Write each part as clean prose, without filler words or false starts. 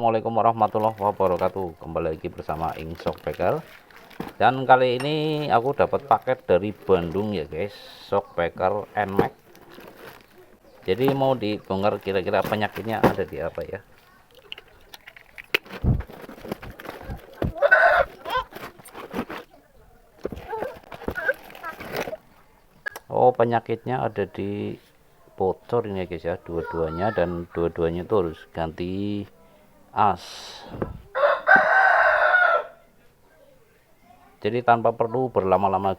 Assalamualaikum warahmatullahi wabarakatuh. Kembali lagi bersama Ing Shockpacker. Dan kali ini aku dapat paket dari Bandung ya guys, Shockpacker NMAX. Jadi mau dibongkar kira-kira penyakitnya ada di apa ya. Oh, penyakitnya ada di bocor ini ya guys ya, dua-duanya, dan dua-duanya itu harus ganti as. Jadi tanpa perlu berlama-lama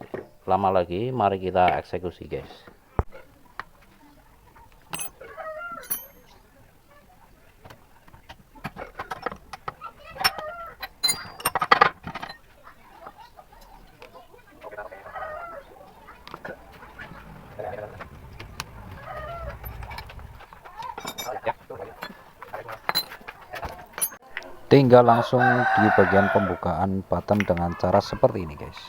lagi, mari kita eksekusi guys. Tinggal langsung di bagian pembukaan bottom dengan cara seperti ini guys.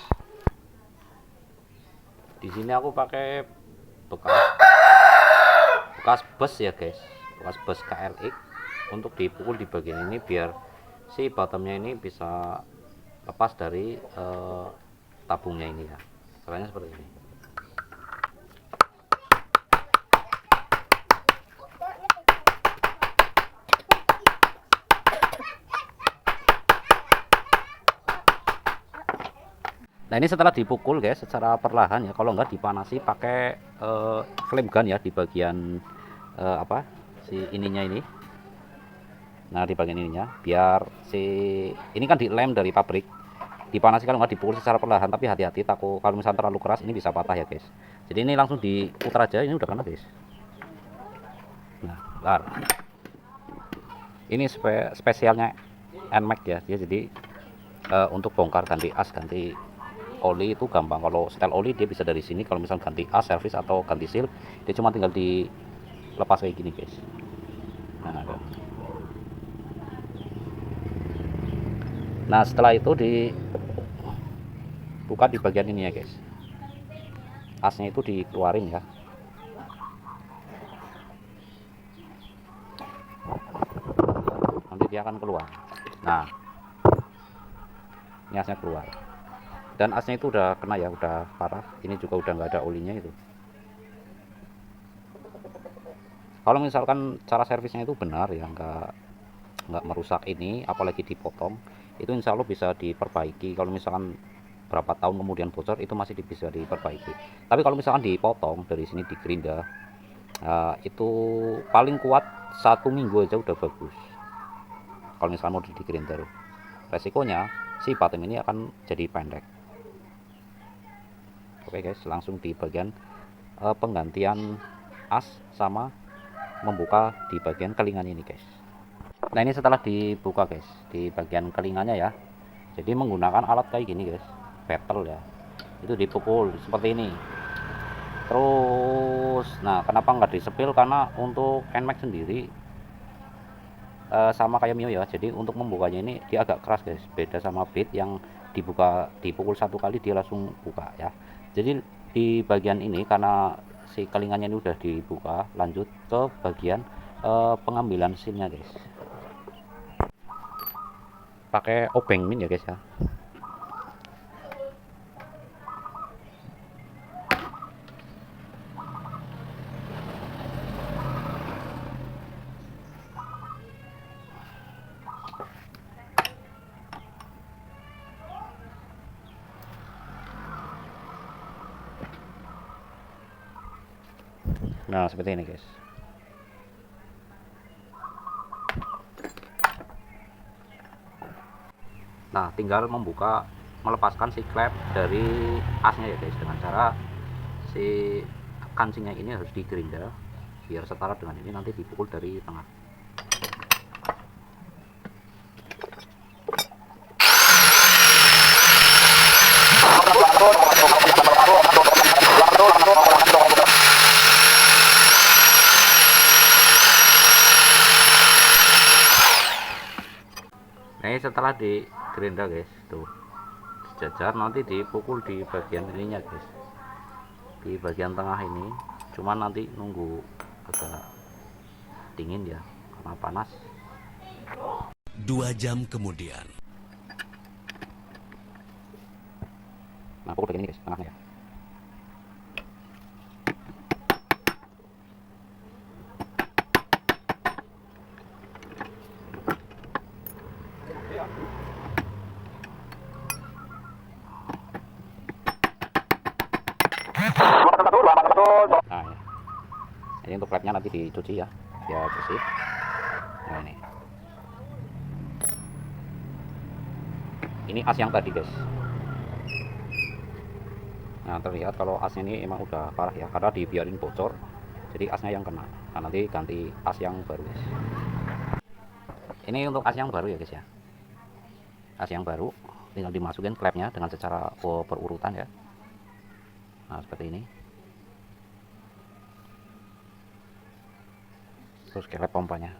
Di sini aku pakai bekas bus ya guys, bekas bus KLX untuk dipukul di bagian ini biar si bottomnya ini bisa lepas dari tabungnya ini ya. Caranya seperti ini. Nah ini setelah dipukul guys secara perlahan ya, kalau enggak dipanasi pakai flame gun ya di bagian apa si ininya ini. Nah di bagian ininya biar si ini kan dilem dari pabrik, dipanasi kalau enggak dipukul secara perlahan, tapi hati-hati takut kalau misalnya terlalu keras ini bisa patah ya guys. Jadi ini langsung diputar aja, ini udah kena guys. Nah bentar. Ini spesialnya NMAX ya, dia jadi untuk bongkar ganti as ganti oli itu gampang. Kalau setel oli dia bisa dari sini, kalau misal ganti as servis atau ganti seal dia cuma tinggal dilepas kayak gini guys. Nah setelah itu dibuka di bagian ini ya guys, asnya itu dikeluarin ya. Nanti dia akan keluar. Nah ini asnya keluar, dan asnya itu udah kena ya, udah parah. Ini juga udah nggak ada olinya itu. Kalau misalkan cara servisnya itu benar ya, nggak merusak ini, apalagi dipotong, itu insya Allah bisa diperbaiki. Kalau misalkan berapa tahun kemudian bocor itu masih bisa diperbaiki. Tapi kalau misalkan dipotong dari sini di gerinda, itu paling kuat 1 minggu aja udah bagus. Kalau misalkan mau di gerinda, resikonya si bottom ini akan jadi pendek. Oke guys, langsung di bagian penggantian as sama membuka di bagian kelingan ini guys. Nah ini setelah dibuka guys di bagian kelingannya ya, jadi menggunakan alat kayak gini guys, battle ya, itu dipukul seperti ini terus. Nah kenapa nggak disepil, karena untuk NMAX sendiri sama kayak Mio ya, jadi untuk membukanya ini dia agak keras guys, beda sama Beat yang dipukul 1 kali dia langsung buka ya. Jadi di bagian ini karena si kelingannya ini udah dibuka, lanjut ke bagian pengambilan sealnya guys, pakai obeng min ya guys ya. Nah seperti ini guys. Nah tinggal melepaskan si klep dari asnya ya guys, dengan cara si kancingnya ini harus digerinda biar setara dengan ini, nanti dipukul dari tengah. Nah ini setelah digerinda guys, tuh sejajar, nanti dipukul di bagian ininya guys, di bagian tengah ini. Cuman nanti nunggu agak dingin ya karena panas. 2 jam kemudian. Nah, pukul begini guys, tengahnya ya. Nah, ini untuk flapnya nanti dicuci ya, biar bersih. Nah, ini as yang tadi guys. Nah, terlihat kalau asnya ini emang udah parah ya, karena dibiarin bocor, jadi asnya yang kena. Nah, nanti ganti as yang baru guys. Ini untuk as yang baru ya guys ya. As yang baru tinggal dimasukin klepnya dengan secara berurutan ya. Nah, seperti ini. Terus klep pompanya.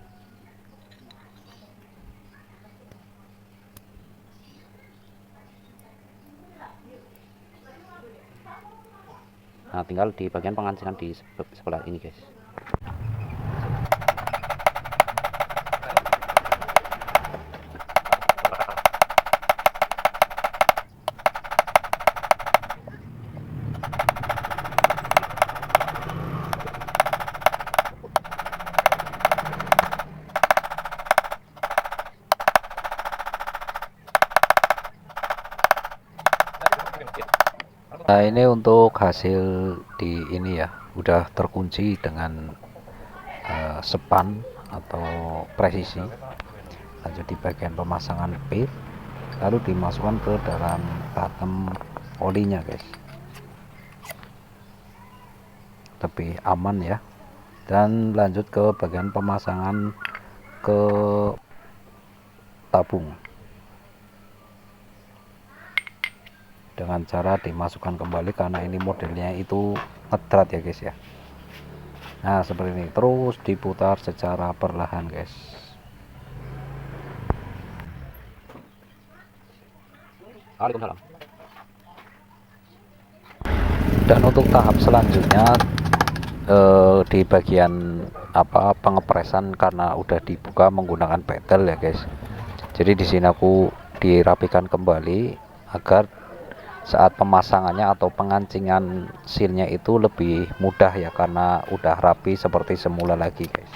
Nah, tinggal di bagian pengancingan di sebelah ini guys. Nah, ini untuk hasil di ini ya, udah terkunci dengan sepan atau presisi. Lanjut di bagian pemasangan pit, lalu dimasukkan ke dalam bottom olinya guys, lebih aman ya. Dan lanjut ke bagian pemasangan ke tabung dengan cara dimasukkan kembali, karena ini modelnya itu ngedrat ya guys ya. Nah, seperti ini, terus diputar secara perlahan guys. Waalaikumsalam. Dan untuk tahap selanjutnya di bagian pengepresan, karena udah dibuka menggunakan pedal ya guys. Jadi di sini aku dirapikan kembali agar saat pemasangannya atau pengancingan sealnya itu lebih mudah ya, karena udah rapi seperti semula lagi guys.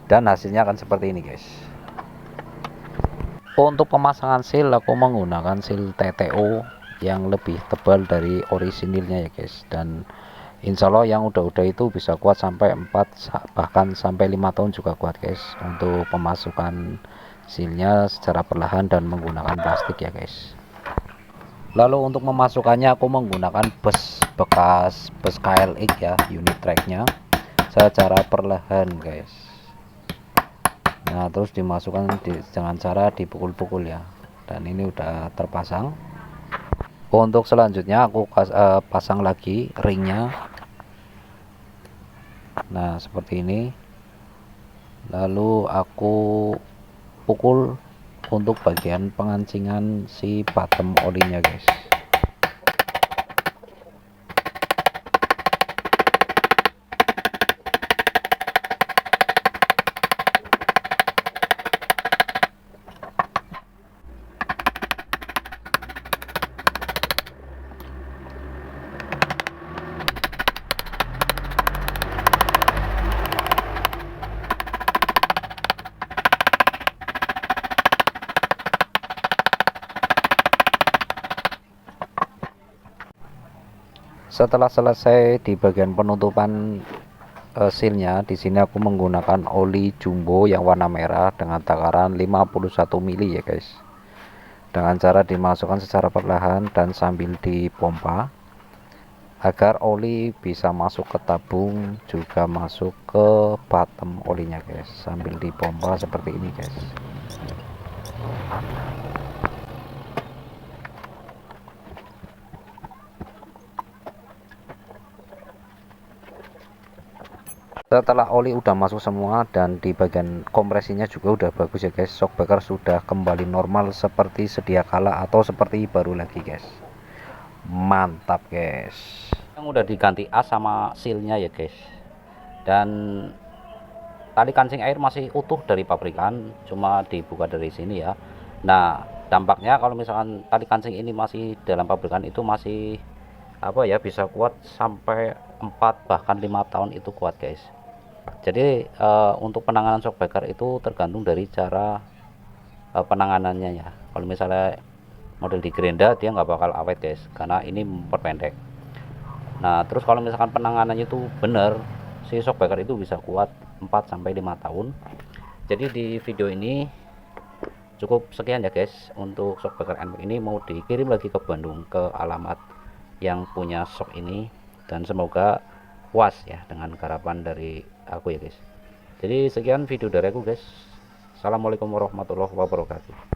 Dan hasilnya akan seperti ini guys. Untuk pemasangan seal aku menggunakan seal TTO yang lebih tebal dari orisinilnya ya guys. Dan insya Allah yang udah itu bisa kuat sampai 4 bahkan sampai 5 tahun juga kuat guys, untuk pemasukan sealnya secara perlahan dan menggunakan plastik ya guys. Lalu untuk memasukkannya aku menggunakan bekas bus KLX ya, unit tracknya, secara perlahan guys. Nah, terus dimasukkan dengan cara dipukul-pukul ya. Dan ini udah terpasang. Untuk selanjutnya aku pasang lagi ringnya. Nah, seperti ini. Lalu aku pukul untuk bagian pengancingan si bottom olinya guys. Setelah selesai di bagian penutupan sealnya, di sini aku menggunakan oli jumbo yang warna merah dengan takaran 51 mili ya guys. Dengan cara dimasukkan secara perlahan dan sambil dipompa agar oli bisa masuk ke tabung, juga masuk ke bottom olinya guys, sambil dipompa seperti ini guys. Setelah oli udah masuk semua dan di bagian kompresinya juga udah bagus ya guys, shockbreaker sudah kembali normal seperti sedia kala atau seperti baru lagi guys. Mantap guys. Yang udah diganti as sama sealnya ya guys. Dan tali kancing air masih utuh dari pabrikan, cuma dibuka dari sini ya. Nah, dampaknya kalau misalkan tali kancing ini masih dalam pabrikan itu masih apa ya, bisa kuat sampai 4 bahkan 5 tahun itu kuat guys. Jadi untuk penanganan shockbreaker itu tergantung dari cara penanganannya ya. Kalau misalnya model di Grenda dia nggak bakal awet guys, karena ini memperpendek. Nah terus kalau misalkan penanganannya itu bener, si shockbreaker itu bisa kuat 4 sampai 5 tahun. Jadi di video ini cukup sekian ya guys untuk shockbreaker NMAX ini, mau dikirim lagi ke Bandung ke alamat yang punya shock ini, dan semoga puas ya dengan garapan dari aku ya guys. Jadi sekian video dari aku guys. Assalamualaikum warahmatullahi wabarakatuh.